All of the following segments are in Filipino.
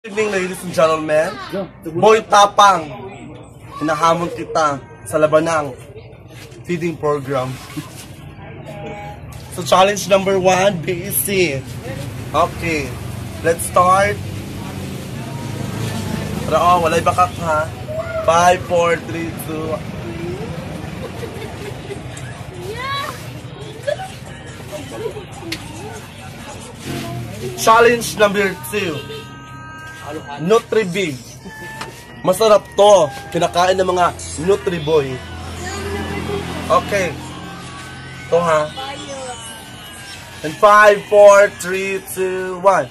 Good evening, ladies and gentlemen. Boy Tapang, hinahamon kita sa labanang feeding program. So challenge number 1, BEC. Okay, let's start. Pero walay bakak ha. 5, 4, 3, 2. Challenge number 2. Nutribig. Masarap to. Kinakain ng mga Nutriboy. Okay. Ito ha. And 5, 4, 3, 2, 1.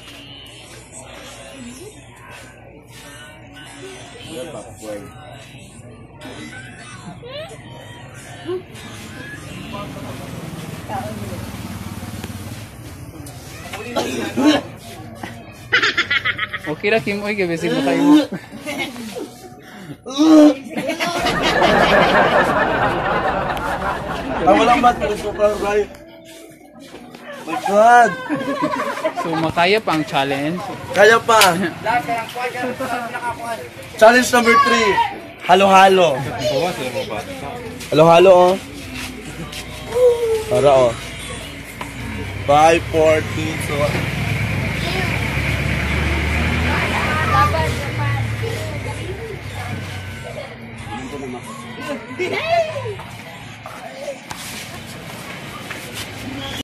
Okay ra Kim, oy gabisig mo kayo. Walang mat, super right. My God! So makaya pa ang challenge. Kaya pa! Challenge number 3. Halo-halo. Halo-halo oh. Para oh. 5, 4, 3, 2, 1.